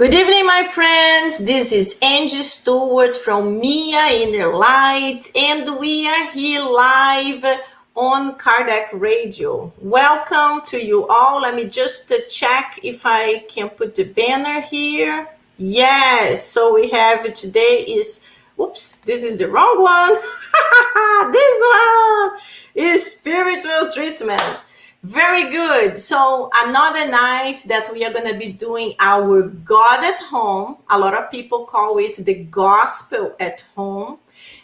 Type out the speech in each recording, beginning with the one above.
Good evening, my friends. This is Angy Stewart from Mia InnerLight, and we are here live on Kardec Radio. Welcome to you all. Let me just check if I can put the banner here. Yes, so we have today is, oops, this is the wrong one. This one is spiritual treatment. Very good. So another night that we are going to be doing our God at home. A lot of people call it the gospel at home.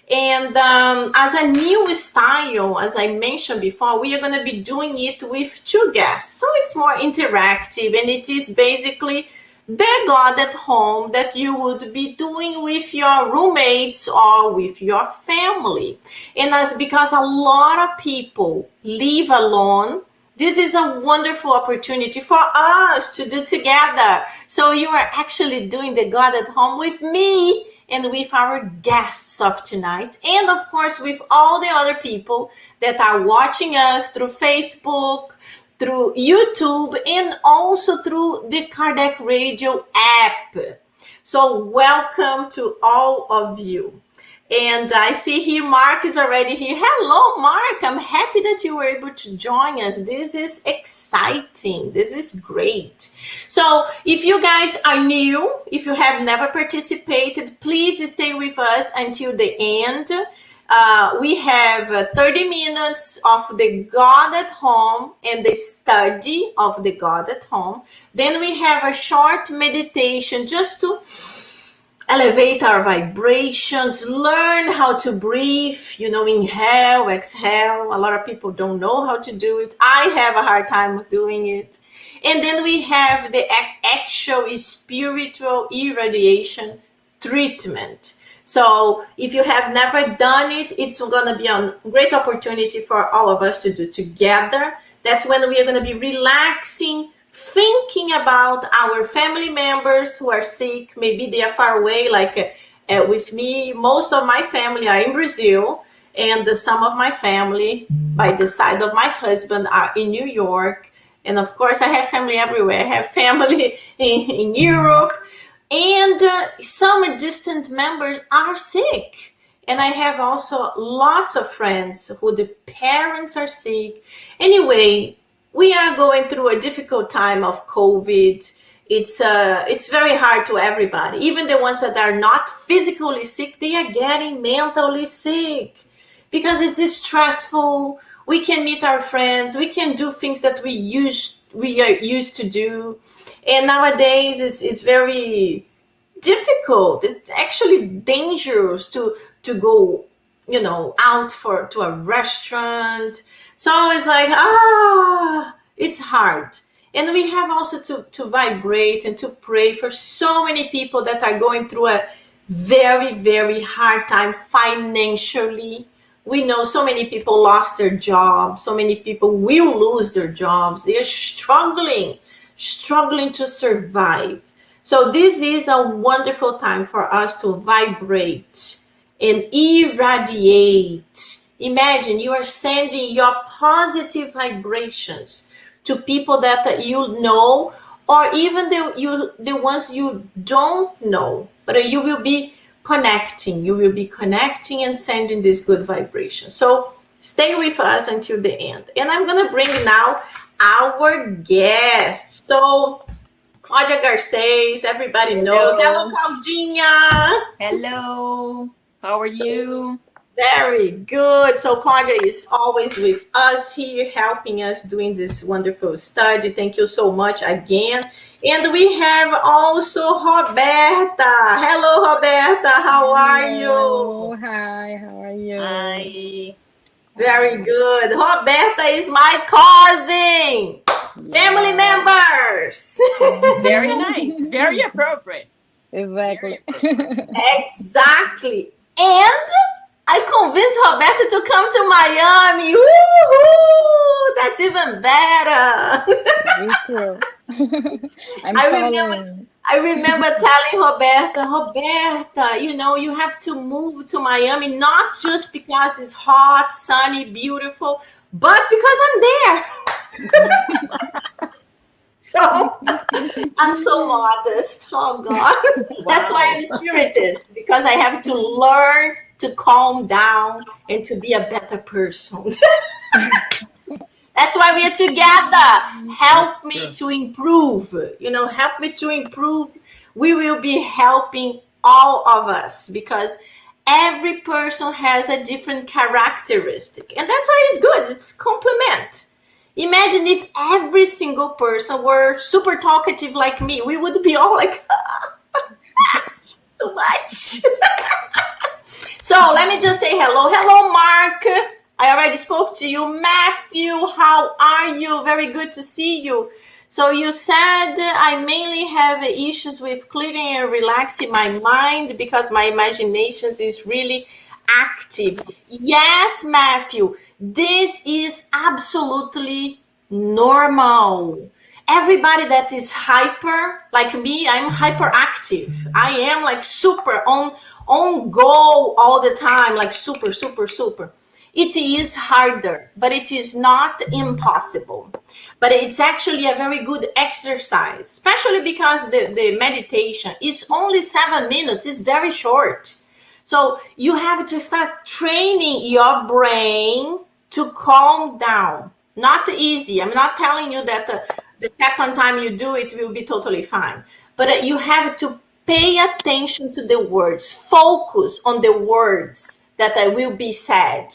And as a new style, as I mentioned before, we are going to be doing it with two guests. So it's more interactive, and it is basically the God at home that you would be doing with your roommates or with your family. And as because a lot of people live alone, this is a wonderful opportunity for us to do together. So you are actually doing the God at home with me and with our guests of tonight. And of course, with all the other people that are watching us through Facebook, through YouTube, and also through the Kardec Radio app. So welcome to all of you. And I see here Mark is already here. Hello, Mark. I'm happy that you were able to join us. This is exciting. This is great. So if you guys are new, if you have never participated, please stay with us until the end. We have 30 minutes of the God at home and the study of the God at home. Then we have a short meditation just to elevate our vibrations, learn how to breathe, inhale, exhale. A lot of people don't know how to do it. I have a hard time doing it. And then we have the actual spiritual irradiation treatment. So if you have never done it, it's going to be a great opportunity for all of us to do together. That's when we are going to be relaxing, thinking about our family members who are sick. Maybe they are far away, like with me. Most of my family are in Brazil, and some of my family by the side of my husband are in New York. And of course, I have family everywhere. I have family in Europe, and some distant members are sick. And I have also lots of friends who the parents are sick. Anyway, we are going through a difficult time of COVID. It's very hard to everybody. Even the ones that are not physically sick, they are getting mentally sick because it is stressful. We can meet our friends. We can do things that we are used to do. And nowadays it's very difficult. It's actually dangerous to go, out to a restaurant. So it's like, it's hard. And we have also to vibrate and to pray for so many people that are going through a very, very hard time financially. We know so many people lost their jobs. So many people will lose their jobs. They are struggling to survive. So this is a wonderful time for us to vibrate and irradiate. Imagine you are sending your positive vibrations to people that you know, or even the ones you don't know, but you will be connecting. You will be connecting and sending this good vibration. So stay with us until the end. And I'm going to bring now our guest. So Claudia Garcês, everybody knows. Hello, Claudinha. Hello. How are you? Very good. So Claudia is always with us here, helping us doing this wonderful study. Thank you so much again. And we have also Roberta. Hello, Roberta. How are you? Hi, how are you? Hi. Very good. Roberta is my cousin. Family members. Very nice. Very appropriate. Exactly. Very appropriate. Exactly. And I convinced Roberta to come to Miami. Woohoo! That's even better. Me too. I remember telling Roberta, you have to move to Miami, not just because it's hot, sunny, beautiful, but because I'm there. So I'm so modest. Oh God. That's why I'm a spiritist, because I have to learn to calm down and to be a better person. That's why we are together. Help me to improve. Help me to improve. We will be helping all of us, because every person has a different characteristic. And that's why it's good. It's complement. Imagine if every single person were super talkative like me. We would be all like, too much. So let me just say hello. Hello, Mark. I already spoke to you. Matthew, how are you? Very good to see you. So you said I mainly have issues with clearing and relaxing my mind because my imagination is really active. Yes, Matthew, this is absolutely normal. Everybody that is hyper, like me, I'm hyperactive. I am like super on go all the time, like super, super, super. It is harder, but it is not impossible. But it's actually a very good exercise, especially because the meditation is only 7 minutes. It's very short. So you have to start training your brain to calm down. Not easy. I'm not telling you that the second time you do it will be totally fine. But you have to pay attention to the words. Focus on the words that will be said.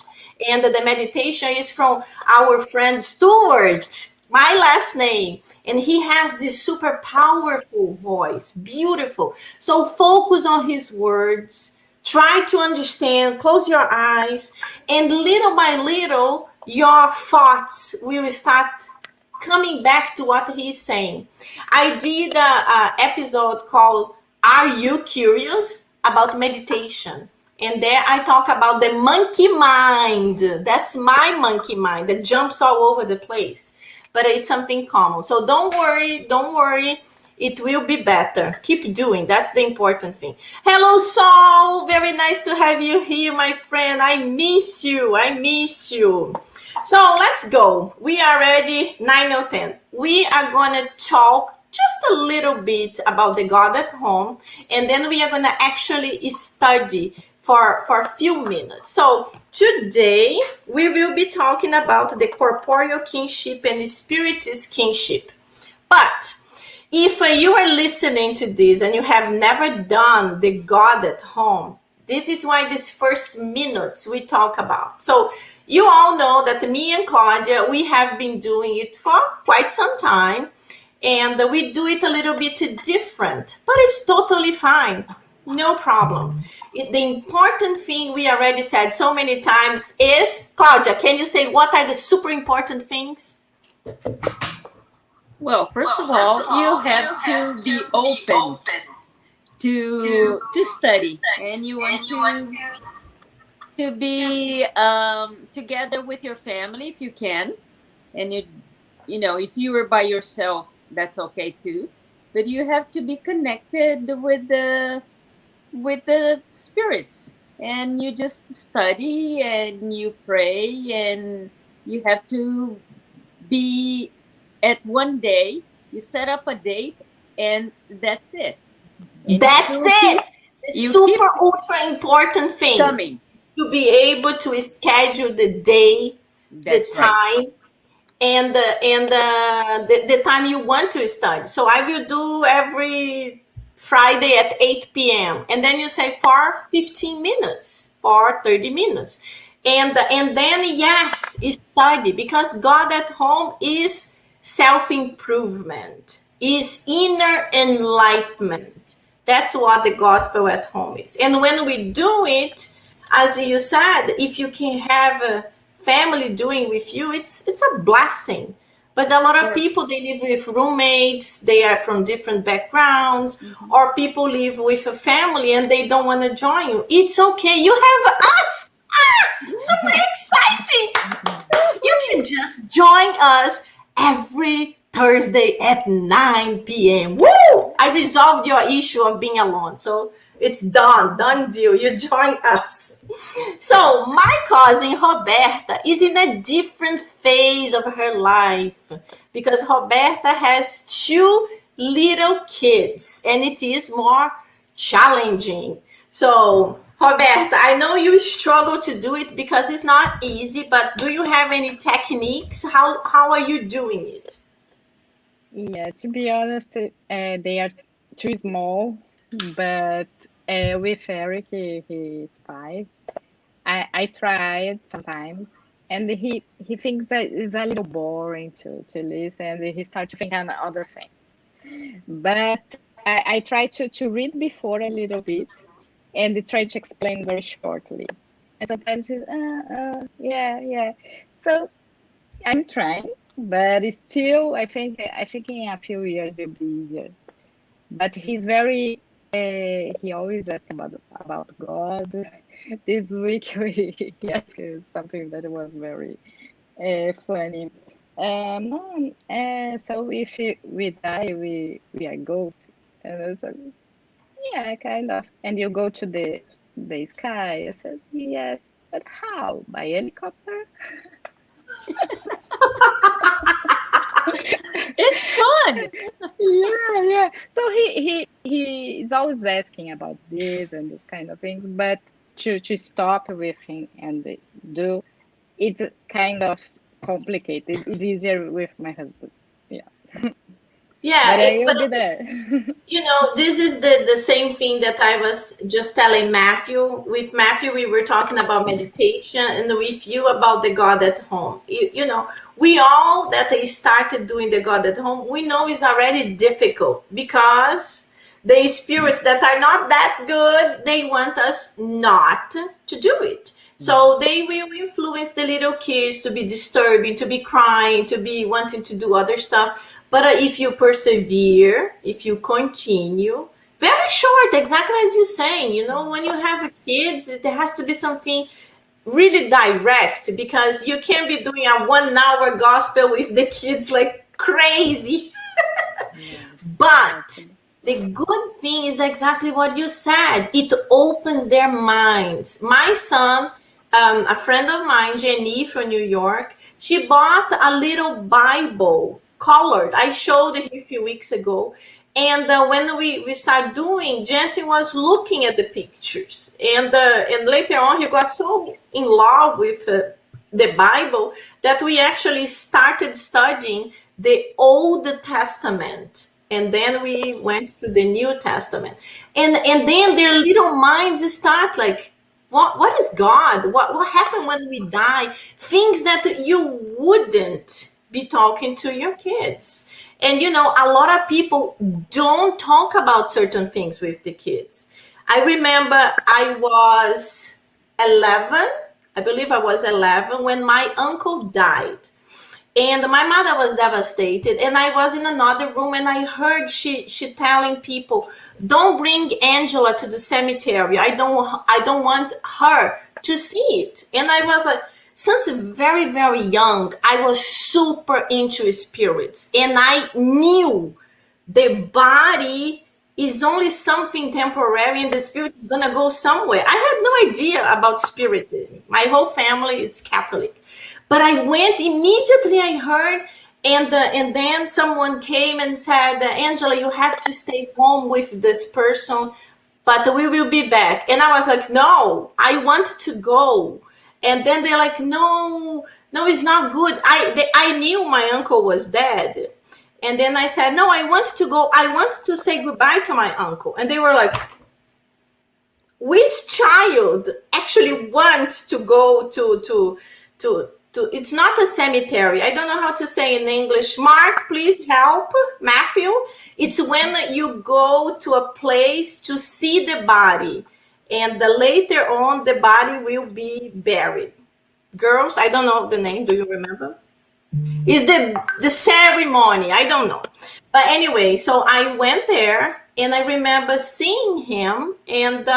And the meditation is from our friend Stewart, my last name. And he has this super powerful voice, beautiful. So focus on his words. Try to understand, close your eyes, and little by little, your thoughts will start coming back to what he's saying. I did an episode called Are You Curious? About meditation. And there I talk about the monkey mind. That's my monkey mind that jumps all over the place. But it's something common. So don't worry. It will be better. Keep doing. That's the important thing. Hello, Saul. Very nice to have you here, my friend. I miss you. So let's go. We are ready, 9 or 10. We are going to talk just a little bit about the God at home, and then we are going to actually study for a few minutes. So today we will be talking about the corporeal kinship and spiritist kinship. But if you are listening to this and you have never done the God at home, this is why these first minutes we talk about. So you all know that me and Claudia, we have been doing it for quite some time, and we do it a little bit different, but it's totally fine. No problem. The important thing we already said so many times is, Claudia, can you say what are the super important things? Well, first of all, you have to be open to study, and you want to be together with your family if you can, and if you are by yourself, that's okay too. But you have to be connected with the spirits, and you just study and you pray, and you have to be at one day. You set up a date, and that's it. And that's it. The super ultra important thing coming. To be able to schedule the day, the time, and the time you want to study. So I will do every Friday at 8 p.m. And then you say for 15 minutes, for 30 minutes. And then, yes, study, because God at home is self-improvement, is inner enlightenment. That's what the gospel at home is. And when we do it, as you said, if you can have a family doing with you, it's a blessing. But a lot of people, they live with roommates, they are from different backgrounds, or people live with a family and they don't want to join you. It's okay. You have us. Super exciting. You can just join us every Thursday at 9 p.m. Woo! I resolved your issue of being alone. So it's done deal. You join us. So my cousin Roberta is in a different phase of her life, because Roberta has two little kids, and it is more challenging. So, Roberta, I know you struggle to do it because it's not easy, but do you have any techniques? How are you doing it? Yeah, to be honest, they are too small, but with Eric, he's 5. I tried sometimes, and he thinks that it's a little boring to listen, and he starts to think on other things. But I try to read before a little bit, and try to explain very shortly. And sometimes he's, yeah, yeah. So I'm trying, but it's still, I think in a few years it'll be easier. But he's very, he always asks about God. This week he asked something that was very funny. So if we die, we are ghosts. And I said, yeah, kind of. And you go to the sky. I said, yes, but how? By helicopter? It's fun. Yeah. So he is always asking about this and this kind of thing, but to stop with him and do, it's kind of complicated. It's easier with my husband. Yeah, Yeah, but I but will be there. this is the same thing that I was just telling Matthew. With Matthew, we were talking about meditation, and with you about the God at home. We all that started doing the God at home, we know is already difficult because the spirits that are not that good, they want us not to do it. So they will influence the little kids to be disturbing, to be crying, to be wanting to do other stuff. But if you persevere, if you continue, very short, exactly as you're saying, when you have kids, there has to be something really direct because you can't be doing a 1 hour gospel with the kids like crazy. No, But exactly. the good thing is exactly what you said. It opens their minds. My son, a friend of mine, Jenny from New York, she bought a little Bible colored. I showed it a few weeks ago. And when we started doing, Jensen was looking at the pictures. And later on, he got so in love with the Bible that we actually started studying the Old Testament, and then we went to the New Testament, and then their little minds start like, what is God? What happened when we die? Things that you wouldn't be talking to your kids. And a lot of people don't talk about certain things with the kids. I remember I was 11, I believe I was 11 when my uncle died. And my mother was devastated, and I was in another room, and I heard she telling people, don't bring Angela to the cemetery. I don't want her to see it. And I was like, since very, very young, I was super into spirits, and I knew the body is only something temporary and the spirit is going to go somewhere. I had no idea about spiritism. My whole family is Catholic. But I went immediately, I heard, and then someone came and said, Angela, you have to stay home with this person, but we will be back. And I was like, no, I want to go. And then they're like, no, no, it's not good. I knew my uncle was dead. And then I said, no, I want to go. I want to say goodbye to my uncle. And they were like, which child actually wants to go to it's not a cemetery. I don't know how to say in English. Mark, please help. Matthew. It's when you go to a place to see the body. And later on, the body will be buried. Girls, I don't know the name. Do you remember? Is the ceremony. I don't know. But anyway, so I went there and I remember seeing him, and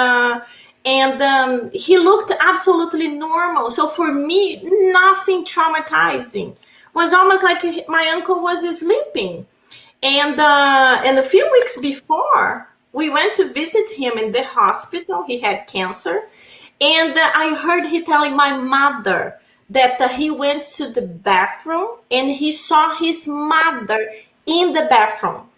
he looked absolutely normal. So for me, nothing traumatizing. It was almost like my uncle was sleeping. And a few weeks before, we went to visit him in the hospital. He had cancer. And I heard he telling my mother that he went to the bathroom and he saw his mother in the bathroom.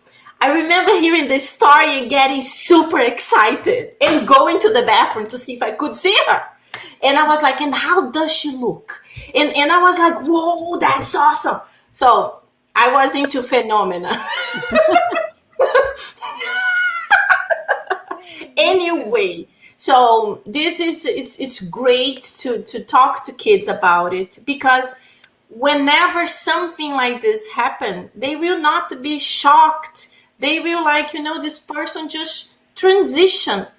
I I remember hearing this story and getting super excited and going to the bathroom to see if I could see her. And I was like, and how does she look? And I was like, whoa, that's awesome. So I was into phenomena. Anyway, so this is it's great to talk to kids about it, because whenever something like this happen, they will not be shocked. They will like, this person just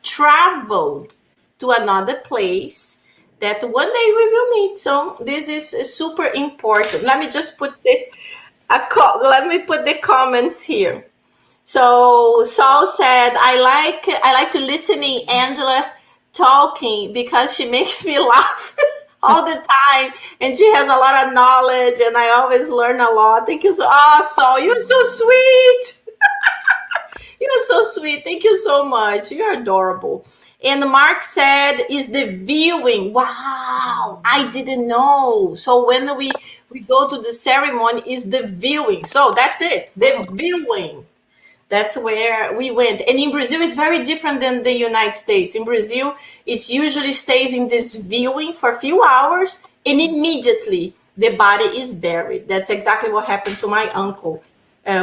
traveled to another place that one day we will meet. So this is super important. Let me just put let me put the comments here. So Saul said, I like to listening Angela talking because she makes me laugh all the time, and she has a lot of knowledge, and I always learn a lot. Thank you Saul, you're so sweet. You're so sweet. Thank you so much. You're adorable. And Mark said, is the viewing. Wow, I didn't know. So when we go to the ceremony, is the viewing. So that's it, the viewing. That's where we went. And in Brazil, it's very different than the United States. In Brazil, it usually stays in this viewing for a few hours, and immediately the body is buried. That's exactly what happened to my uncle.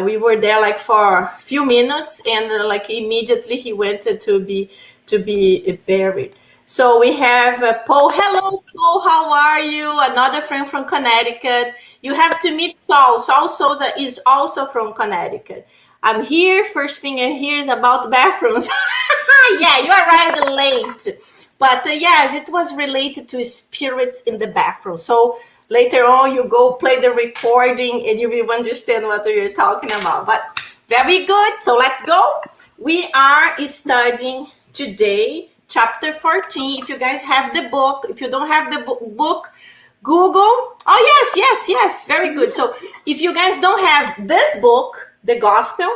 We were there like for a few minutes, and like immediately he went to be buried. So we have Paul. Hello, Paul. How are you? Another friend from Connecticut. You have to meet Saul. Saul Souza is also from Connecticut. I'm here. First thing I hear is about bathrooms. Yeah, you arrived late. But yes, it was related to spirits in the bathroom. So later on, you go play the recording and you will understand what you're talking about. But very good. So let's go. We are studying today chapter 14. If you guys have the book, if you don't have the book, Google. Oh, yes. Very good. So if you guys don't have this book, the Gospel,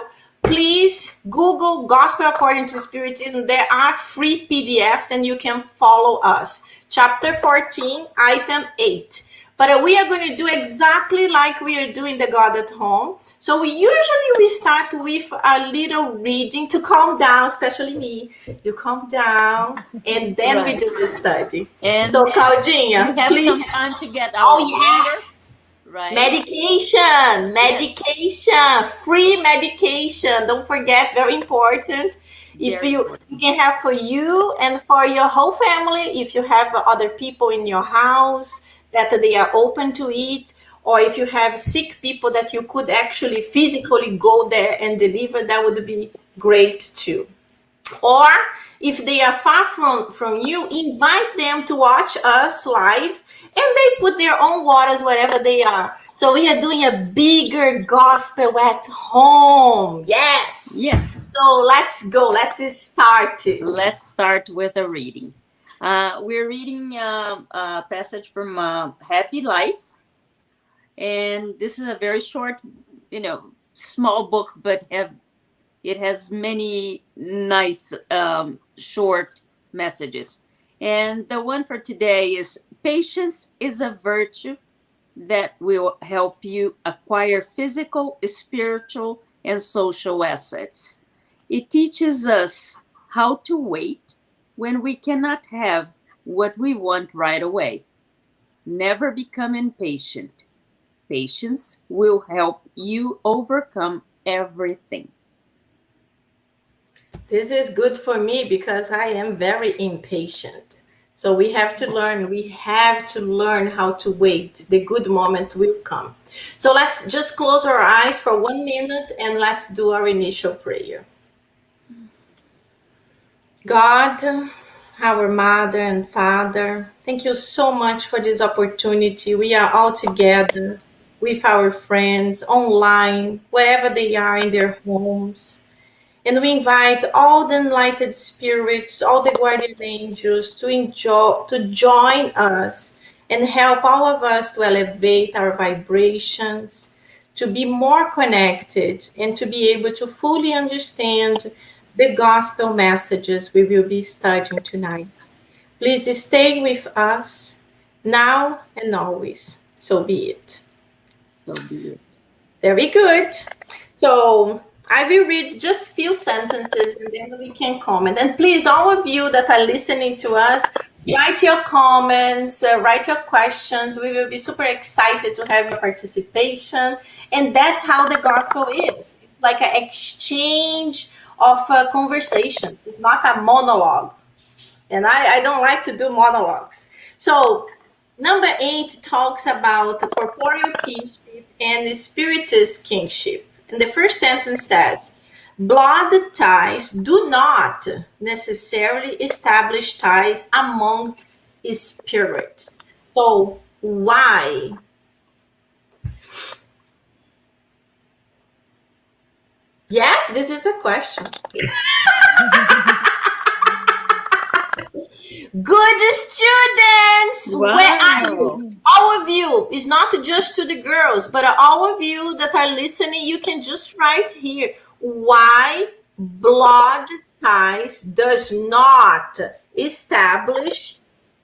please Google Gospel According to Spiritism. There are free PDFs and you can follow us. Chapter 14, item 8. But we are going to do exactly like we are doing the God at Home. So we start with a little reading to calm down, especially me. You calm down, and then we do the study. And so, Claudinha, we have please. some time to get our Oh, yes. Right. Medication, yes. Free medication. Don't forget, very important. If you can have for you and for your whole family, if you have other people in your house that they are open to it, or if you have sick people that you could actually physically go there and deliver, that would be great too. Or if they are far from you, invite them to watch us live, and they put their own waters wherever they are. So we are doing a bigger gospel at home. Yes. So let's go. Let's start it. Let's start with a reading. We're reading a passage from Happy Life. And this is a very short, small book, but it has many nice short messages. And the one for today is, patience is a virtue that will help you acquire physical, spiritual, and social assets. It teaches us how to wait when we cannot have what we want right away. Never become impatient. Patience will help you overcome everything. This is good for me because I am very impatient. So we have to learn how to wait. The good moment will come. So let's just close our eyes for 1 minute and let's do our initial prayer. God, our Mother and Father, thank you so much for this opportunity. We are all together with our friends online, wherever they are in their homes. And we invite all the enlightened spirits, all the guardian angels to join us and help all of us to elevate our vibrations, to be more connected, and to be able to fully understand the gospel messages we will be studying tonight. Please stay with us now and always. So be it. So be it. Very good. So I will read just few sentences and then we can comment. And please, all of you that are listening to us, write your comments, write your questions. We will be super excited to have your participation. And that's how the gospel is. It's like an exchange of conversation. It's not a monologue. And I don't like to do monologues. So number 8 talks about corporeal kinship and spiritist kinship. And the first sentence says, blood ties do not necessarily establish ties among spirits. So why? Yes, this is a question. Good students! Wow. Where are you? All of you. It's not just to the girls, but all of you that are listening, you can just write here why blood ties does not establish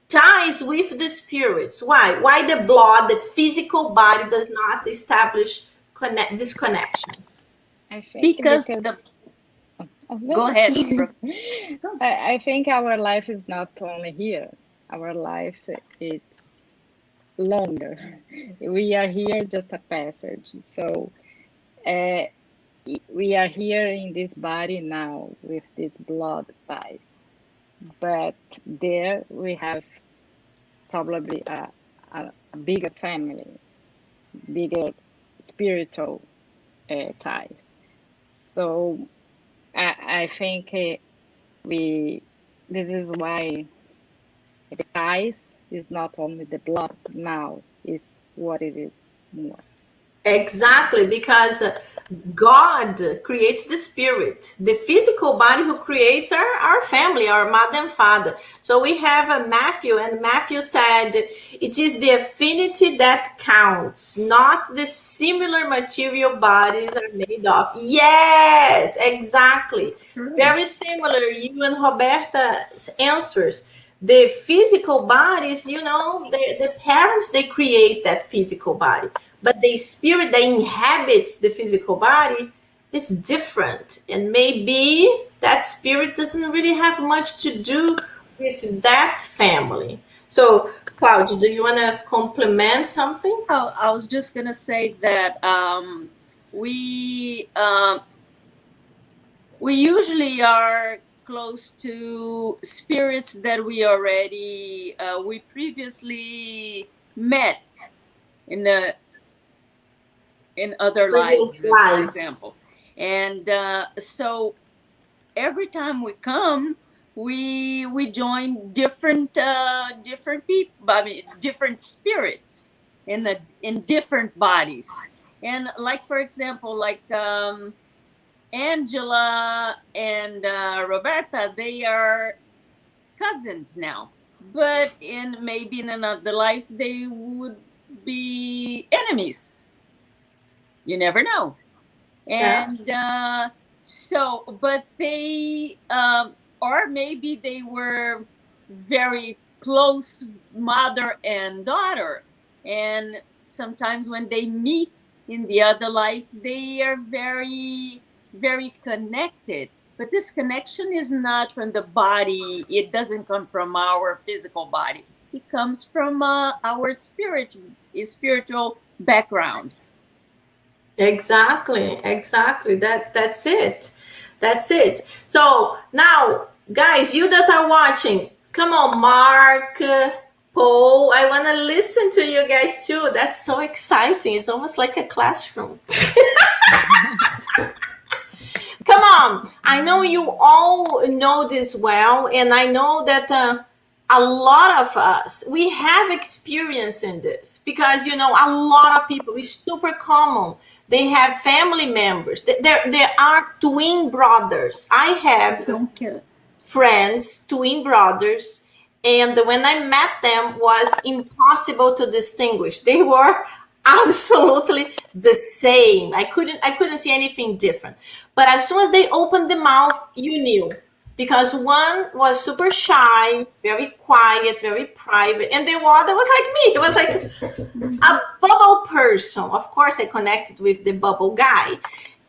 ties with the spirits. Why the blood, the physical body does not establish this connection? I think Because because the oh, go ahead. I think our life is not only here. Our life is longer. We are here just a passage. So we are here in this body now with this blood ties. But there we have probably a bigger family, bigger spiritual ties. So I think this is why the ties is not only the blood now, is what it is more. Exactly, because God creates the spirit. The physical body who creates our family, our mother and father. So we have a Matthew, and Matthew said, it is the affinity that counts, not the similar material bodies are made of. Yes, exactly. Very similar, you and Roberta's answers. The physical bodies, the parents, they create that physical body, but the spirit that inhabits the physical body is different, and maybe that spirit doesn't really have much to do with that family. So Claudia, do you want to complement something? Oh, I was just gonna say that we usually are close to spirits that we previously met in other Previous lives, for lives. example. And so every time we come, we join different people. I mean, different spirits in different bodies. And like, for example, like Angela and Roberta, they are cousins now, but maybe in another life they would be enemies. You never know. Yeah. And but they or maybe they were very close mother and daughter, and sometimes when they meet in the other life, they are very, very connected. But this connection is not from the body. It doesn't come from our physical body. It comes from our spiritual background. Exactly. That's it. That's it. So now, guys, you that are watching, come on, Mark, Paul, I want to listen to you guys too. That's so exciting. It's almost like a classroom. Come on. I know you all know this well, and I know that a lot of us, we have experience in this, because a lot of people, it's super common, they have family members, there are twin brothers. I have friends, twin brothers, and when I met them, was impossible to distinguish. They were absolutely the same. I couldn't see anything different. But as soon as they opened the mouth, you knew, because one was super shy, very quiet, very private, and the other was like me. It was like a bubble person. Of course, I connected with the bubble guy.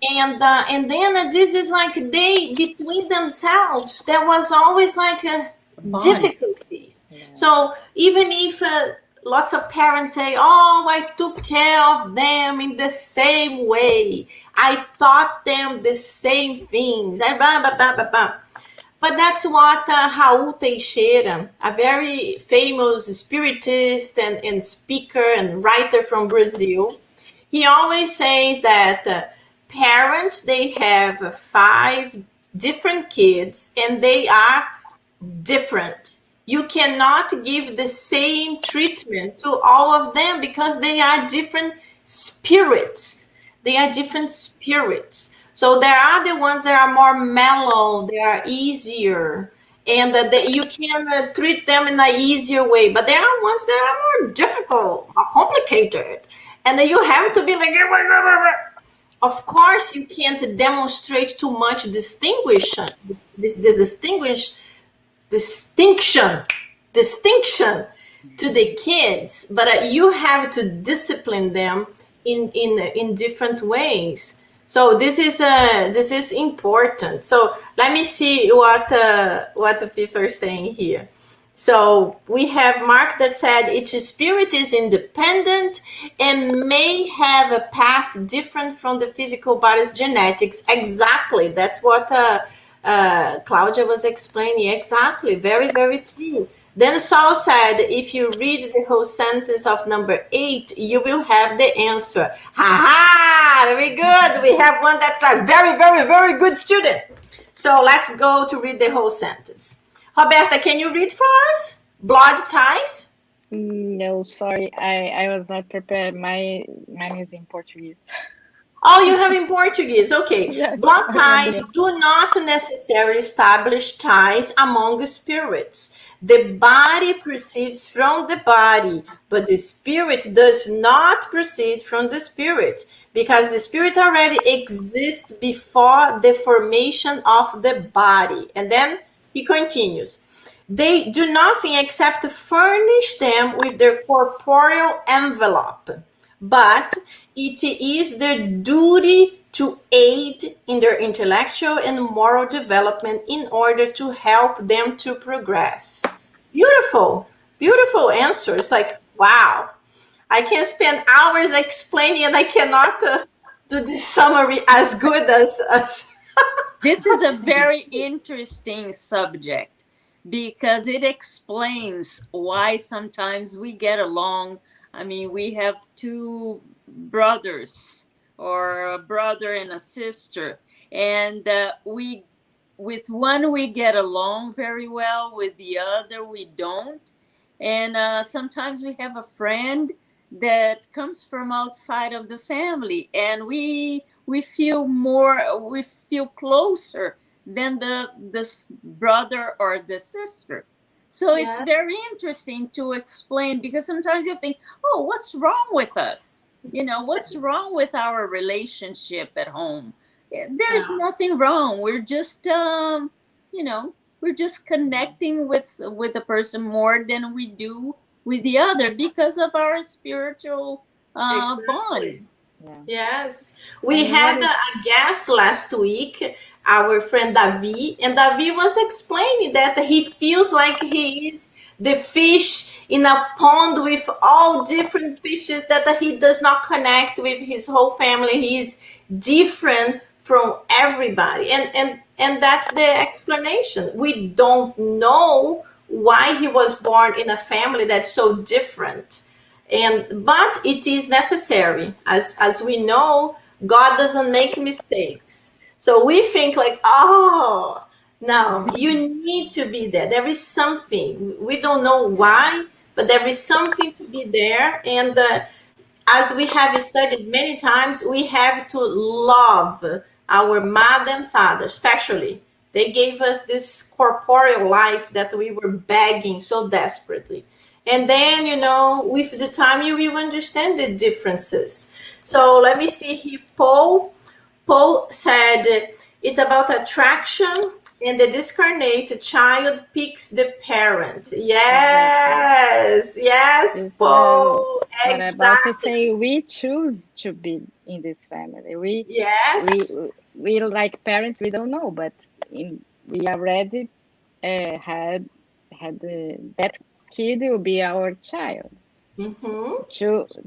And then this is like they between themselves there was always like a Bond. difficulties. So even if lots of parents say, oh, I took care of them in the same way, I taught them the same things, I blah, blah, blah, blah, blah. But that's what Raul Teixeira, a very famous spiritist and speaker and writer from Brazil, he always says that parents, they have 5 different kids and they are different. You cannot give the same treatment to all of them because they are different spirits. They are different spirits. So there are the ones that are more mellow, they are easier, and you can treat them in an easier way. But there are ones that are more difficult, more complicated, and then you have to be like, of course, you can't demonstrate too much distinction to the kids, but you have to discipline them in different ways. So this is important. So let me see what the people are saying here. So we have Mark that said each spirit is independent and may have a path different from the physical body's genetics. Exactly. That's what Claudia was explaining. Exactly. Very, very true. Then Saul said, if you read the whole sentence of number 8, you will have the answer. Ha ha! Very good. We have one that's a very, very, very good student. So let's go to read the whole sentence. Roberta, can you read for us? Blood ties? No, sorry, I was not prepared. Mine is in Portuguese. Oh, you have in Portuguese. Okay. Yes, Blood I ties remember. do not necessarily establish ties among spirits. The body proceeds from the body, but the spirit does not proceed from the spirit because the spirit already exists before the formation of the body. And then he continues. They do nothing except furnish them with their corporeal envelope, but it is their duty to aid in their intellectual and moral development in order to help them to progress. Beautiful, beautiful answers. Like, wow, I can spend hours explaining and I cannot do this summary as good as This is a very interesting subject because it explains why sometimes we get along. I mean, we have 2 brothers or a brother and a sister, and we with one we get along very well, with the other we don't. And sometimes we have a friend that comes from outside of the family, and we feel closer than the brother or the sister. So it's yeah, very interesting to explain, because sometimes you think, oh, what's wrong with us? What's wrong with our relationship at home? There's yeah, nothing wrong. We're just you know we're just connecting with a person more than we do with the other, because of our spiritual bond. exactly. Yeah. Yes, we And what had is a guest last week, our friend Davi, and Davi was explaining that he feels like he is the fish in a pond with all different fishes, that he does not connect with his whole family. He is different from everybody, and that's the explanation. We don't know why he was born in a family that's so different, but it is necessary. As we know, God doesn't make mistakes. So we think like, oh, no, you need to be there. There is something. We don't know why, but there is something to be there. And as we have studied many times, we have to love our mother and father, especially. They gave us this corporeal life that we were begging so desperately. And then, with the time, you will understand the differences. So let me see here. Paul said it's about attraction, and the discarnate child picks the parent. exactly? Yes, yes, Is Paul. But about to Exactly. say we choose to be in this family. We Yes. we like parents. We don't know, but we already had that kid will be our child. Mm-hmm.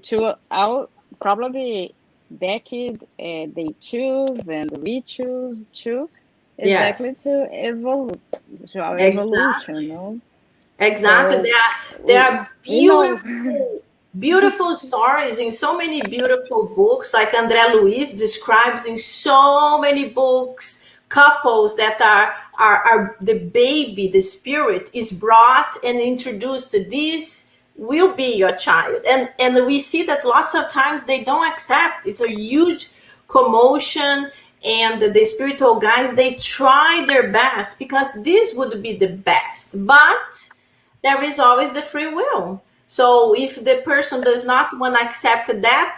To our probably that kid they choose and we choose to Yes. exactly to evolve to our Exactly. evolution, no? Exactly. So There are we know. beautiful stories in so many beautiful books, like André Luiz describes in so many books, couples that are the baby, the spirit is brought and introduced to this will be your child. And we see that lots of times they don't accept. It's a huge commotion, and the spiritual guys, they try their best because this would be the best, but there is always the free will. So if the person does not want to accept that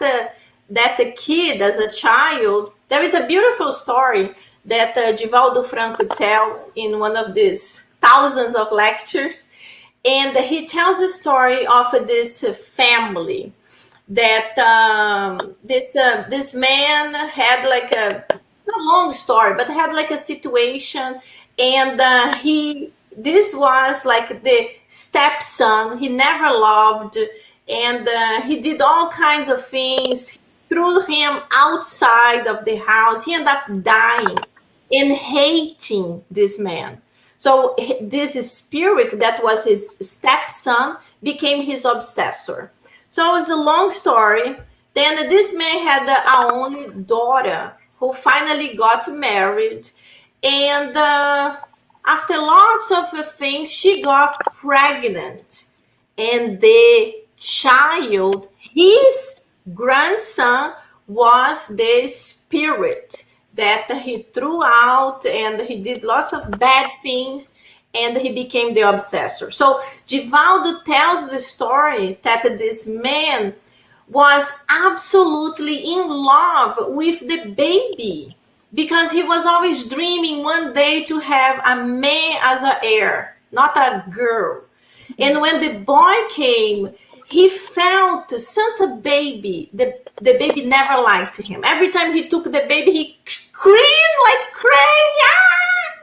the kid as a child, there is a beautiful story that Divaldo Franco tells in one of these thousands of lectures, and he tells a story of this family that this man had like it's a long story, but had like a situation, and he this was like the stepson he never loved, and he did all kinds of things, threw him outside of the house. He ended up dying and hating this man. So this spirit that was his stepson became his obsessor. So it's a long story. Then this man had a only daughter who finally got married, and after lots of things, she got pregnant, and the child, his grandson, was the spirit that he threw out, and he did lots of bad things, and he became the obsessor. So Divaldo tells the story that this man was absolutely in love with the baby because he was always dreaming one day to have a man as an heir, not a girl. And when the boy came, he felt since a baby, the baby never liked him. Every time he took the baby, he screamed like crazy. Ah!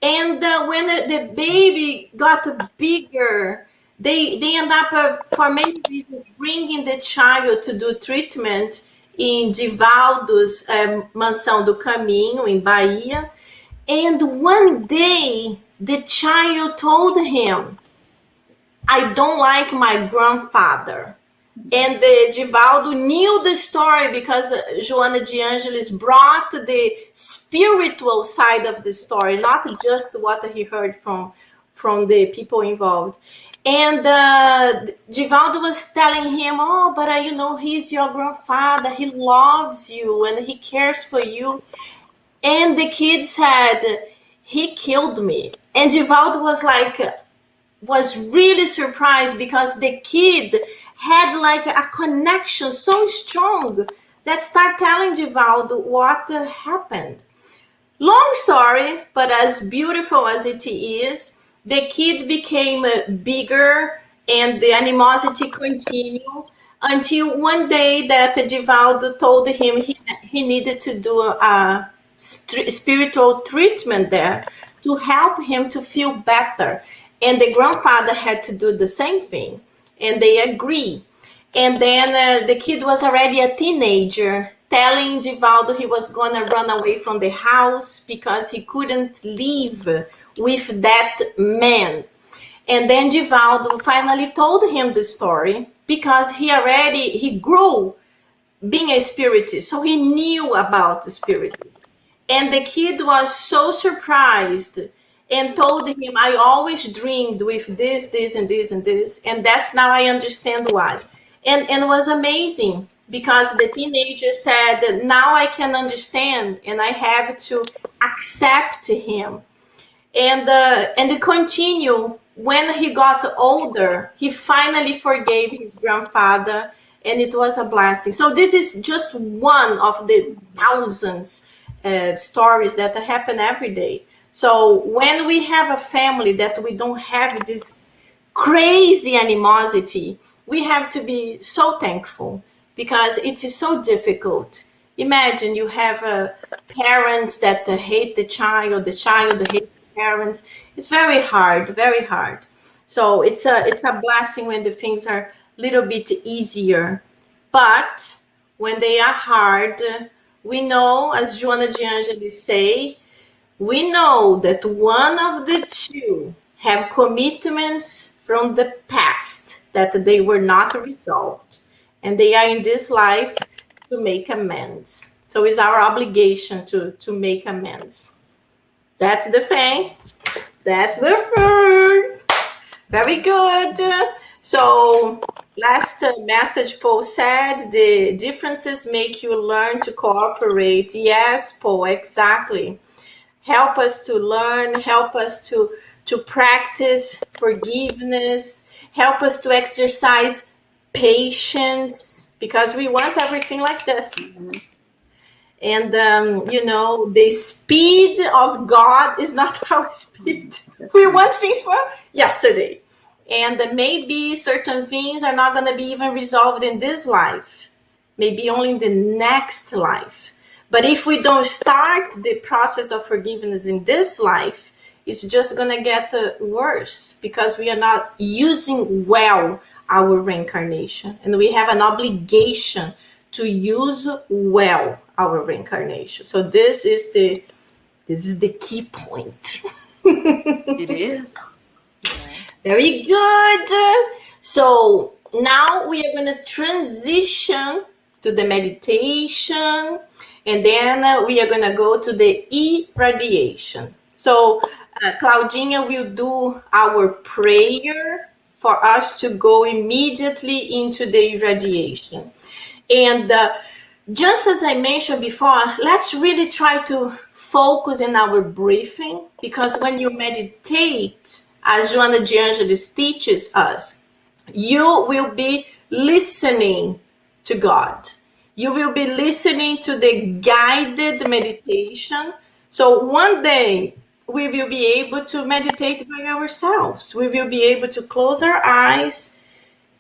And when the baby got bigger, they end up for many reasons bringing the child to do treatment in Divaldo's Mansão do Caminho in Bahia. And one day the child told him, I don't like my grandfather. And the Divaldo knew the story because Joana de Angelis brought the spiritual side of the story, not just what he heard from the people involved. And Divaldo was telling him, oh, but he's your grandfather. He loves you and he cares for you. And the kid said, he killed me. And Divaldo was really surprised because the kid had like a connection so strong that start telling Divaldo what happened. Long story, but as beautiful as it is, the kid became bigger and the animosity continued until one day that Divaldo told him he needed to do a spiritual treatment there to help him to feel better. And the grandfather had to do the same thing. And they agree. And then the kid was already a teenager, telling Divaldo he was going to run away from the house because he couldn't live with that man. And then Divaldo finally told him the story because he grew being a spiritist, so he knew about the spiritism. And the kid was so surprised and told him, I always dreamed with this, this, and this, and this. And that's now I understand why. And it was amazing because the teenager said that now I can understand and I have to accept him. And it continue when he got older, he finally forgave his grandfather, and it was a blessing. So this is just one of the thousands stories that happen every day. So when we have a family that we don't have this crazy animosity, we have to be so thankful because it is so difficult. Imagine you have parents that hate the child hates the parents. It's very hard, very hard. So it's a blessing when the things are a little bit easier. But when they are hard, we know, as Joana de Angelis say, we know that one of the two have commitments from the past that they were not resolved, and they are in this life to make amends. So it's our obligation to make amends. That's the thing. That's the thing. Very good. So, last message Paul said, the differences make you learn to cooperate. Yes, Paul, exactly. Help us to learn, help us to practice forgiveness, help us to exercise patience, because we want everything like this. And the speed of God is not our speed. We want things for yesterday, and maybe certain things are not going to be even resolved in this life, maybe only in the next life. But if we don't start the process of forgiveness in this life, it's just going to get worse, because we are not using well our reincarnation, and we have an obligation to use well our reincarnation. So this is the key point. It is. Yeah. Very good. So now we are going to transition to the meditation, and then we are going to go to the irradiation. So Claudinha will do our prayer for us to go immediately into the irradiation. And just as I mentioned before, let's really try to focus in our breathing, because when you meditate, as Joana de Angelis teaches us, you will be listening to God. You will be listening to the guided meditation. So one day we will be able to meditate by ourselves. We will be able to close our eyes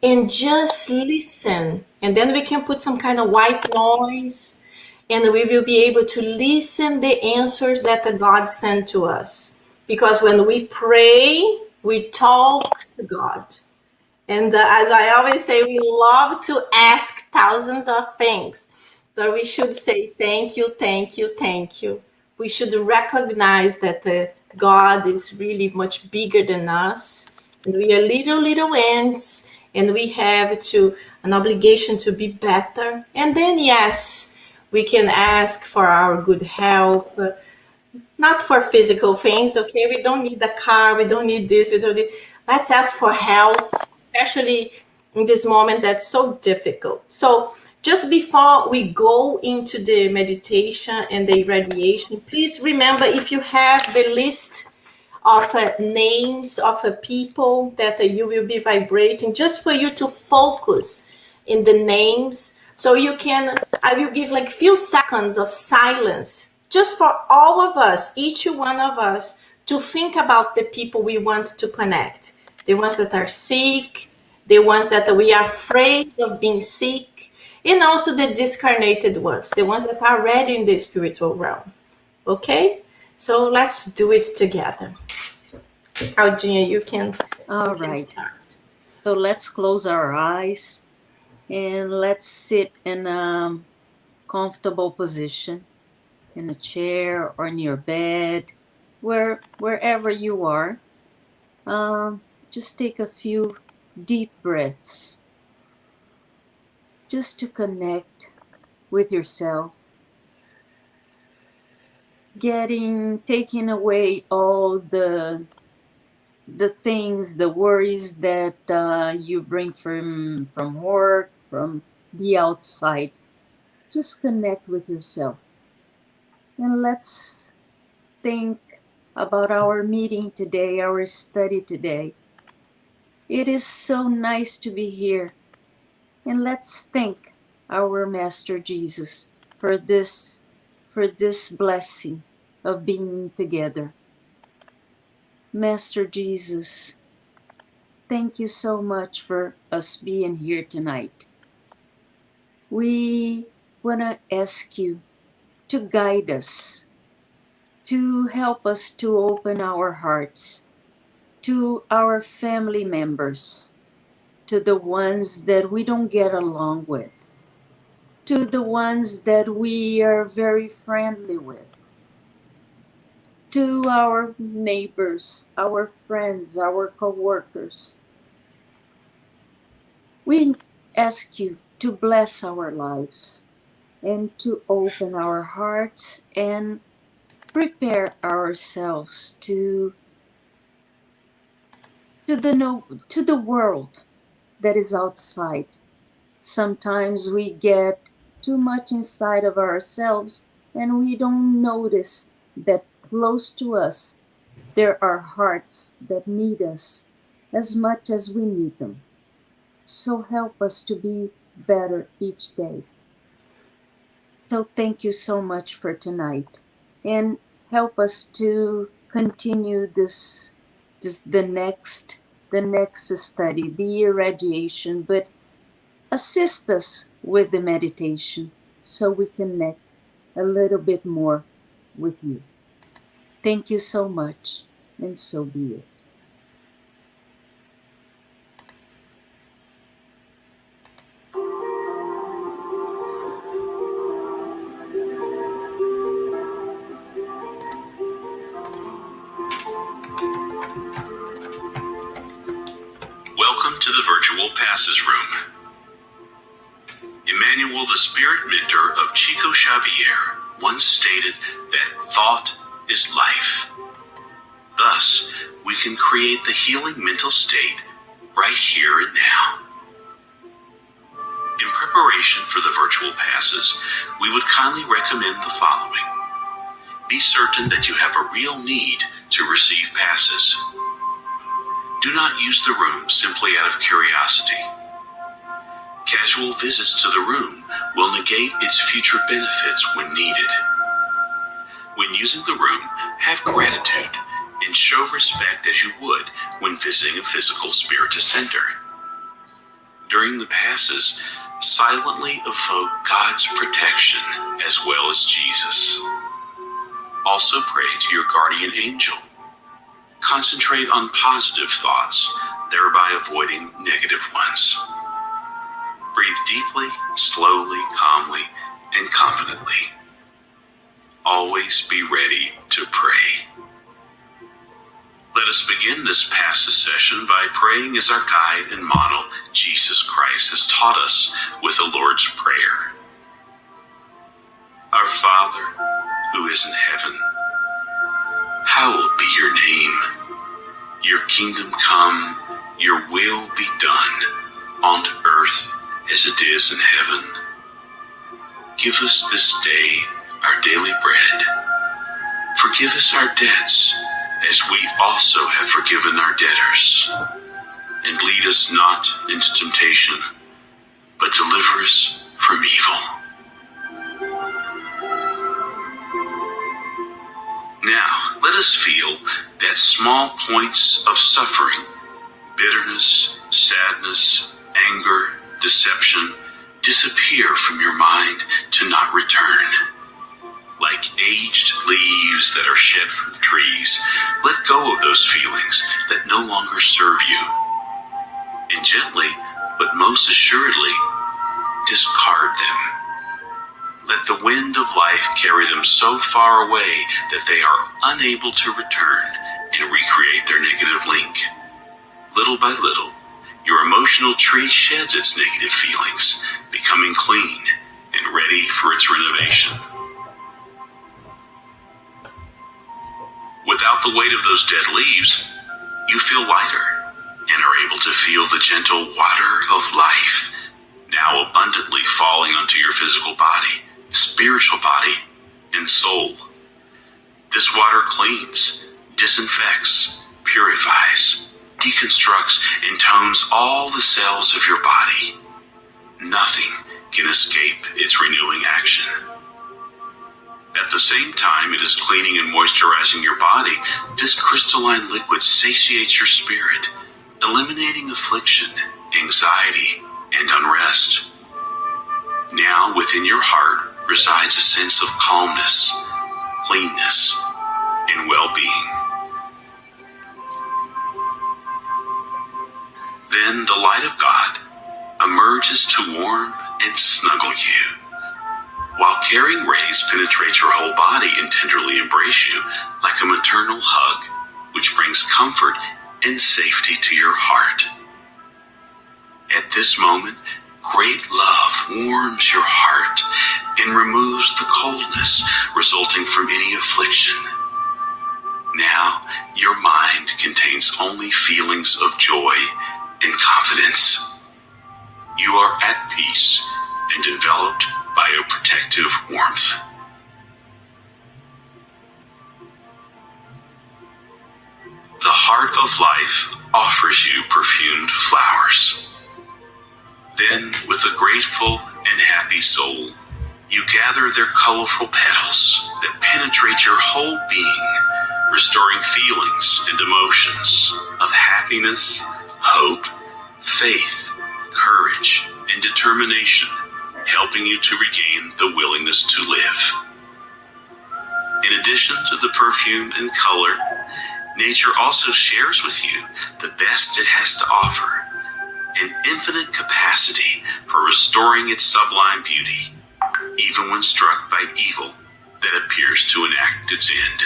and just listen. And then we can put some kind of white noise, and we will be able to listen the answers that the God sent to us. Because when we pray, we talk to God. And as I always say, we love to ask thousands of things, but we should say thank you, thank you, thank you. We should recognize that God is really much bigger than us, and we are little ants, and we have an obligation to be better. And then yes, we can ask for our good health, not for physical things. Okay, we don't need a car, we don't need this, we don't need. Let's ask for health, especially in this moment that's so difficult. So just before we go into the meditation and the irradiation, please remember, if you have the list of names of people that you will be vibrating, just for you to focus in the names. So I will give like few seconds of silence just for all of us, each one of us, to think about the people we want to connect. The ones that are sick, the ones that we are afraid of being sick, and also the discarnated ones, the ones that are already in the spiritual realm. Okay? So let's do it together. Claudinha, you can start. So let's close our eyes and let's sit in a comfortable position, in a chair or in your bed, wherever you are. Just take a few deep breaths, just to connect with yourself, taking away all the things, the worries that you bring from work, from the outside. Just connect with yourself. And let's think about our meeting today, our study today. It is so nice to be here. And let's thank our Master Jesus for this blessing of being together. Master Jesus, thank you so much for us being here tonight. We want to ask you to guide us, to help us to open our hearts to our family members, to the ones that we don't get along with, to the ones that we are very friendly with, to our neighbors, our friends, our co-workers. We ask you to bless our lives and to open our hearts and prepare ourselves to the world that is outside. Sometimes we get too much inside of ourselves and we don't notice that close to us there are hearts that need us as much as we need them. So help us to be better each day. So thank you so much for tonight, and help us to continue the next study, the irradiation, but assist us with the meditation so we connect a little bit more with you. Thank you so much, and so be it. Welcome to the Virtual Passes Room. Emmanuel, the spirit mentor of Chico Xavier, once stated that thought is life. Thus, we can create the healing mental state right here and now. In preparation for the virtual passes, we would kindly recommend the following. Be certain that you have a real need to receive passes. Do not use the room simply out of curiosity. Casual visits to the room will negate its future benefits when needed. When using the room, have gratitude and show respect as you would when visiting a physical spiritist center. During the passes, silently evoke God's protection as well as Jesus. Also pray to your guardian angel. Concentrate on positive thoughts, thereby avoiding negative ones. Breathe deeply, slowly, calmly, and confidently. Always be ready to pray. Let us begin this passes session by praying as our guide and model, Jesus Christ, has taught us with the Lord's Prayer. Our Father, who is in heaven, hallowed be your name. Your kingdom come, your will be done, on earth as it is in heaven. Give us this day our daily bread. Forgive us our debts, as we also have forgiven our debtors. And lead us not into temptation, but deliver us from evil. Now, let us feel that small points of suffering, bitterness, sadness, anger, deception, disappear from your mind to not return. Like aged leaves that are shed from trees, let go of those feelings that no longer serve you. And gently, but most assuredly, discard them. Let the wind of life carry them so far away that they are unable to return and recreate their negative link. Little by little, your emotional tree sheds its negative feelings, becoming clean and ready for its renovation. Without the weight of those dead leaves, you feel lighter and are able to feel the gentle water of life now abundantly falling onto your physical body, spiritual body, and soul. This water cleans, disinfects, purifies, deconstructs, and tones all the cells of your body. Nothing can escape its renewing action. At the same time it is cleaning and moisturizing your body, this crystalline liquid satiates your spirit, eliminating affliction, anxiety, and unrest. Now within your heart resides a sense of calmness, cleanness, and well-being. Then the light of God emerges to warm and snuggle you, while caring rays penetrate your whole body and tenderly embrace you like a maternal hug, which brings comfort and safety to your heart. At this moment, great love warms your heart and removes the coldness resulting from any affliction. Now, your mind contains only feelings of joy and confidence. You are at peace and enveloped by a protective warmth. The heart of life offers you perfumed flowers. Then, with a grateful and happy soul, you gather their colorful petals that penetrate your whole being, restoring feelings and emotions of happiness, hope, faith, courage, and determination, helping you to regain the willingness to live. In addition to the perfume and color, nature also shares with you the best it has to offer, an infinite capacity for restoring its sublime beauty, even when struck by evil that appears to enact its end.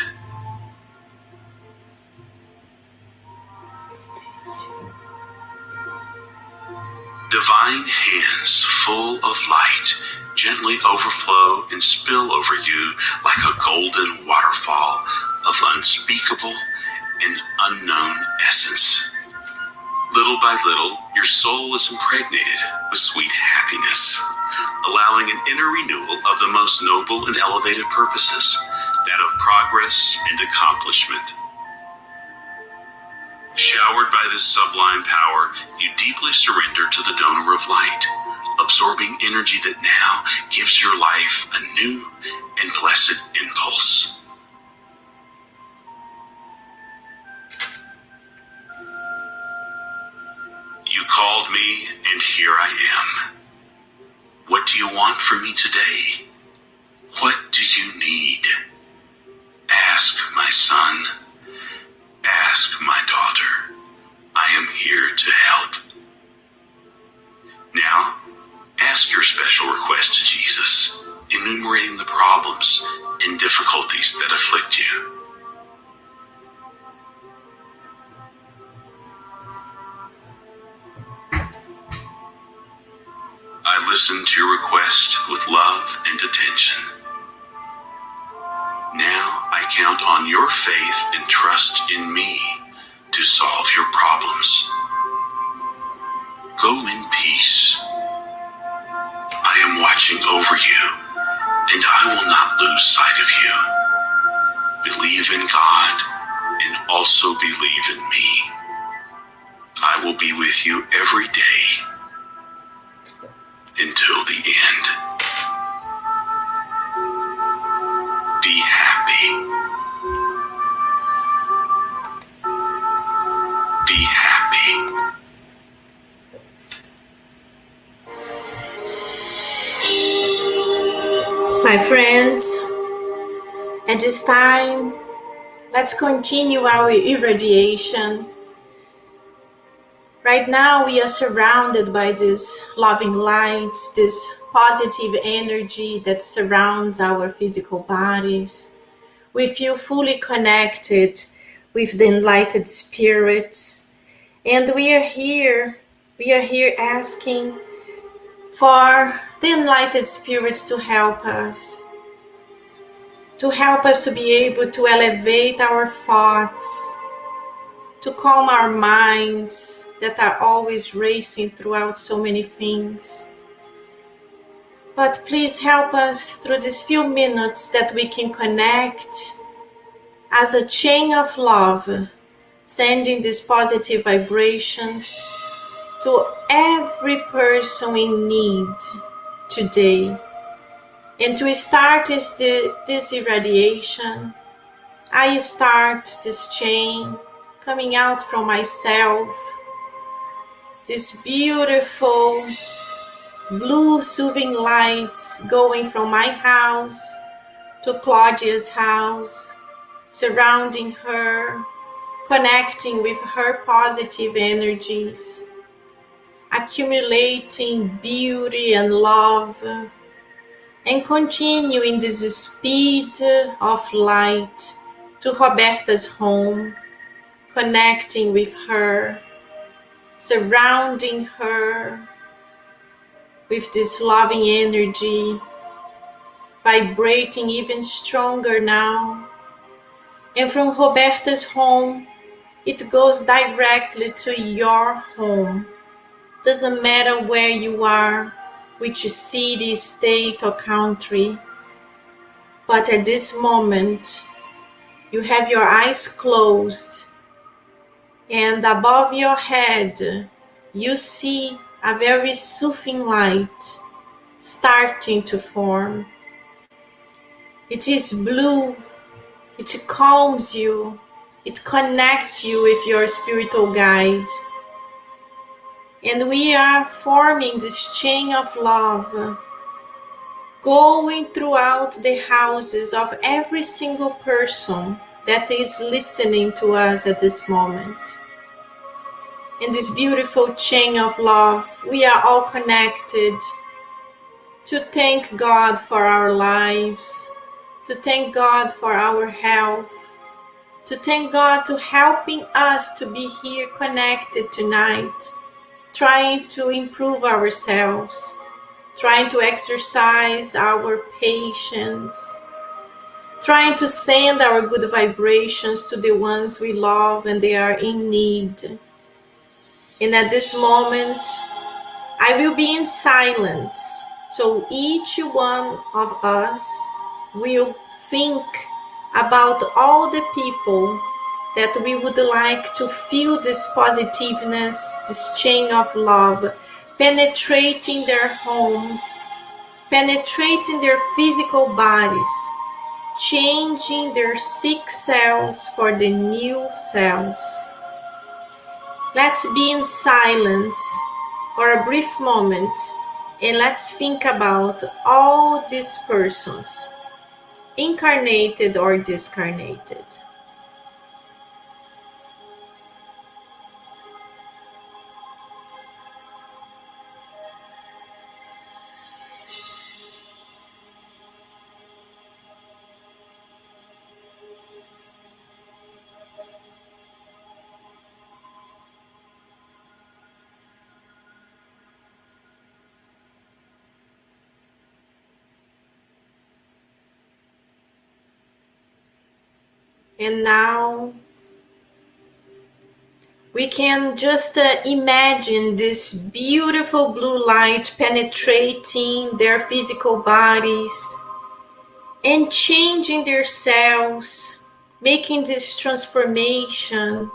Divine hands full of light gently overflow and spill over you like a golden waterfall of unspeakable and unknown essence. Little by little, your soul is impregnated with sweet happiness, allowing an inner renewal of the most noble and elevated purposes, that of progress and accomplishment. Showered by this sublime power, you deeply surrender to the donor of light, absorbing energy that now gives your life a new and blessed impulse. You called me, and here I am. What do you want from me today? What do you need? Ask, my son. Ask, my daughter. I am here to help. Now, ask your special request to Jesus, enumerating the problems and difficulties that afflict you. I listen to your request with love and attention. Now I count on your faith and trust in me to solve your problems. Go in peace. I am watching over you, and I will not lose sight of you. Believe in God and also believe in me. I will be with you every day until the end. Be happy. Be happy. My friends, at this time, let's continue our irradiation. Right now, we are surrounded by this loving light, this positive energy that surrounds our physical bodies. We feel fully connected with the enlightened spirits, and we are here asking for the enlightened spirits to help us to be able to elevate our thoughts, to calm our minds that are always racing throughout so many things. But please help us through these few minutes that we can connect as a chain of love, sending these positive vibrations to every person in need today. And to start this irradiation, I start this chain coming out from myself, This beautiful blue soothing lights going from my house to Claudia's house, surrounding her, connecting with her positive energies, accumulating beauty and love, and continuing this speed of light to Roberta's home, connecting with her, surrounding her with this loving energy, vibrating even stronger now. And from Roberta's home, it goes directly to your home. Doesn't matter where you are, which city, state, or country, but at this moment, you have your eyes closed, and above your head, you see a very soothing light starting to form. It is blue, it calms you, it connects you with your spiritual guide. And we are forming this chain of love, going throughout the houses of every single person that is listening to us at this moment. In this beautiful chain of love, we are all connected to thank God for our lives, to thank God for our health, to thank God to helping us to be here connected tonight, trying to improve ourselves, trying to exercise our patience, trying to send our good vibrations to the ones we love and they are in need. And at this moment, I will be in silence, so each one of us will think about all the people that we would like to feel this positiveness, this chain of love, penetrating their homes, penetrating their physical bodies, changing their sick cells for the new cells. Let's be in silence for a brief moment and let's think about all these persons, incarnated or discarnated. And now we can just imagine this beautiful blue light penetrating their physical bodies and changing their cells, making this transformation,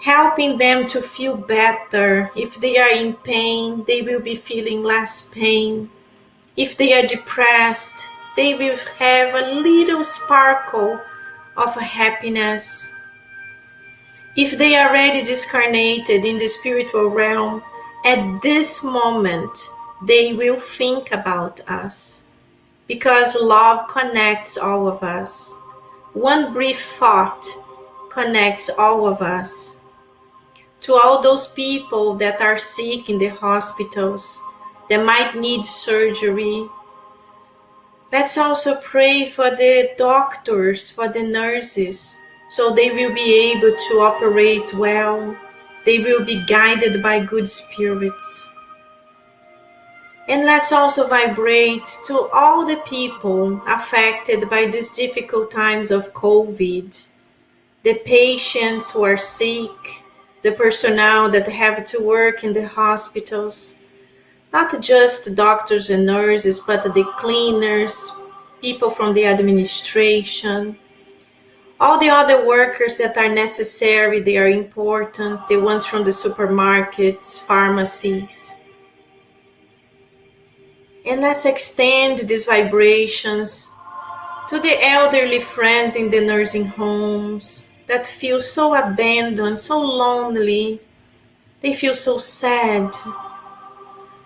helping them to feel better. If they are in pain, they will be feeling less pain. If they are depressed, they will have a little sparkle of happiness. If they are already discarnated in the spiritual realm, at this moment, they will think about us. Because love connects all of us. One brief thought connects all of us. To all those people that are sick in the hospitals, that might need surgery, let's also pray for the doctors, for the nurses, so they will be able to operate well. They will be guided by good spirits. And let's also vibrate to all the people affected by these difficult times of COVID, the patients who are sick, the personnel that have to work in the hospitals, not just doctors and nurses, but the cleaners, people from the administration, all the other workers that are necessary, they are important, the ones from the supermarkets, pharmacies. And let's extend these vibrations to the elderly friends in the nursing homes that feel so abandoned, so lonely, They feel so sad.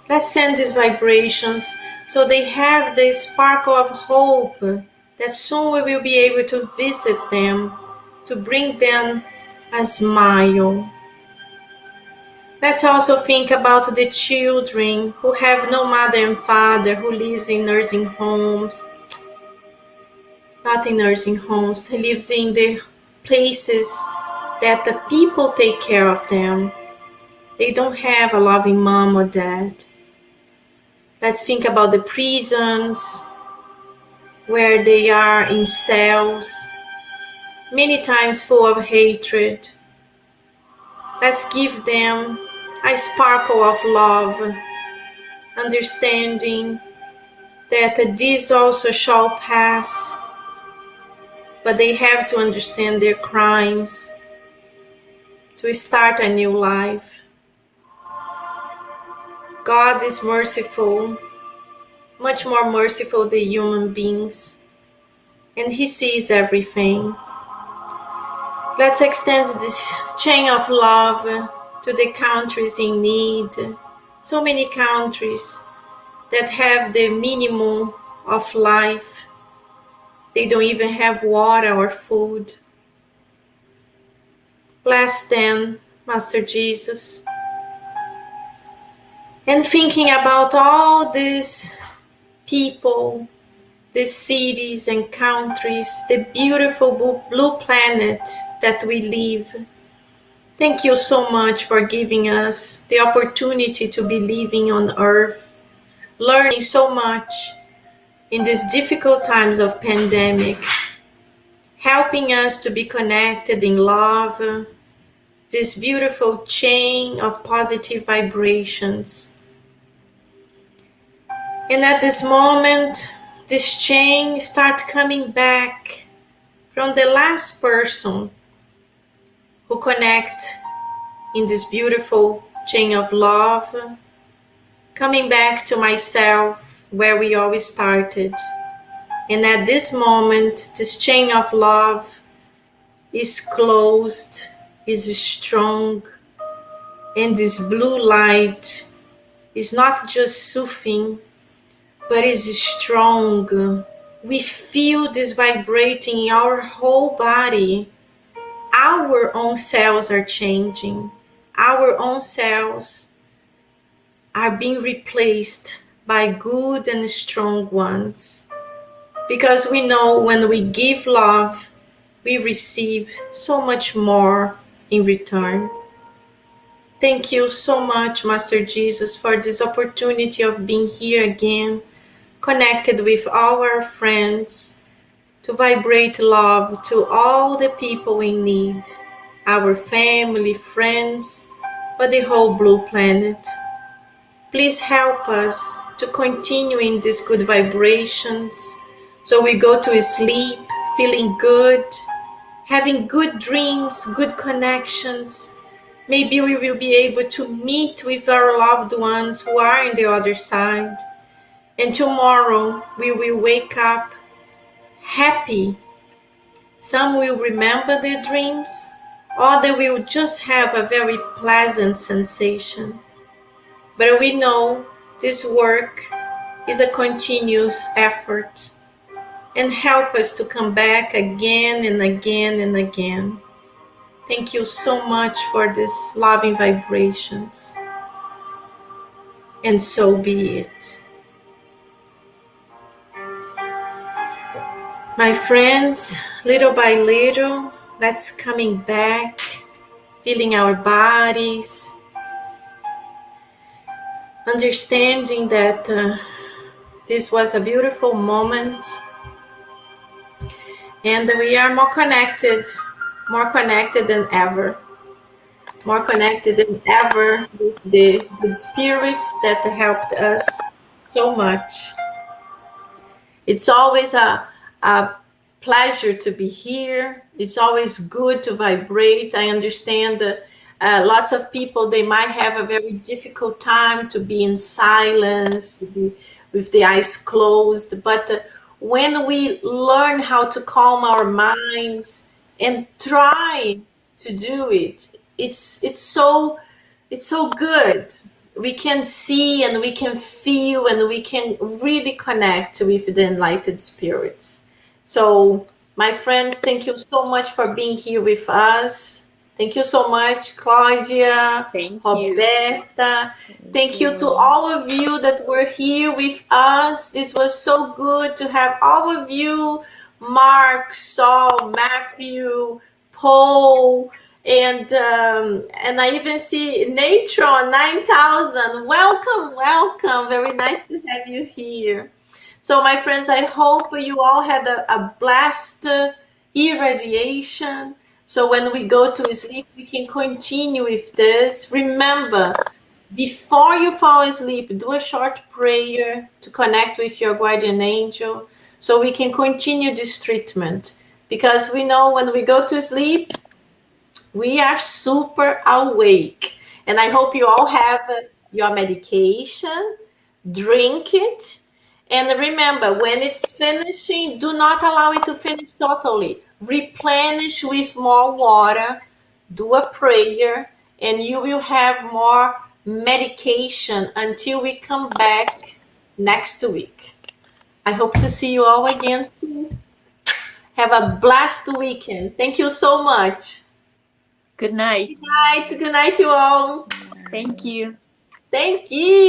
Let's send these vibrations so they have the sparkle of hope that soon we will be able to visit them, to bring them a smile. Let's also think about the children who have no mother and father, who lives in nursing homes, not in nursing homes, who lives in the places that the people take care of them. They don't have a loving mom or dad. Let's think about the prisons where they are in cells, many times full of hatred. Let's give them a sparkle of love, understanding that this also shall pass, but they have to understand their crimes to start a new life. God is merciful, much more merciful than human beings, and He sees everything. Let's extend this chain of love to the countries in need. So many countries that have the minimum of life. They don't even have water or food. Bless them, Master Jesus. And thinking about all these people, the cities and countries, the beautiful blue planet that we live. Thank you so much for giving us the opportunity to be living on earth, learning so much in these difficult times of pandemic, helping us to be connected in love, this beautiful chain of positive vibrations. And at this moment, this chain starts coming back from the last person who connect in this beautiful chain of love, coming back to myself where we always started. And at this moment, this chain of love is closed, is strong, and this blue light is not just soothing, but is strong. We feel this vibrating in our whole body. Our own cells are changing. Our own cells are being replaced by good and strong ones. Because we know when we give love, we receive so much more in return. Thank you so much, Master Jesus, for this opportunity of being here again, connected with our friends, to vibrate love to all the people in need, our family, friends, but the whole blue planet. Please help us to continue in these good vibrations, so we go to sleep feeling good, having good dreams, good connections. Maybe we will be able to meet with our loved ones who are on the other side. And tomorrow we will wake up happy. Some will remember their dreams, others will just have a very pleasant sensation. But we know this work is a continuous effort, and help us to come back again and again and again. Thank you so much for these loving vibrations. And so be it. My friends, little by little, let's coming back, feeling our bodies, understanding that this was a beautiful moment, and we are more connected than ever. More connected than ever with the good spirits that helped us so much. It's always a pleasure to be here. It's always good to vibrate. I understand that lots of people, they might have a very difficult time to be in silence, to be with the eyes closed. But when we learn how to calm our minds and try to do it, it's so it's so good. We can see and we can feel and we can really connect with the enlightened spirits. So, my friends, thank you so much for being here with us. Thank you so much, Claudia, Thank you. Roberta. Thank you to all of you that were here with us. This was so good to have all of you, Mark, Saul, Matthew, Paul, and I even see Natron 9000. Welcome, welcome. Very nice to have you here. So, my friends, I hope you all had a blessed irradiation. So, when we go to sleep, we can continue with this. Remember, before you fall asleep, do a short prayer to connect with your guardian angel so we can continue this treatment. Because we know when we go to sleep, we are super awake. And I hope you all have your medication, drink it. And remember, when it's finishing, do not allow it to finish totally. Replenish with more water, do a prayer, and you will have more medication until we come back next week. I hope to see you all again soon. Have a blessed weekend. Thank you so much. Good night. Good night. Good night, you all. Thank you. Thank you.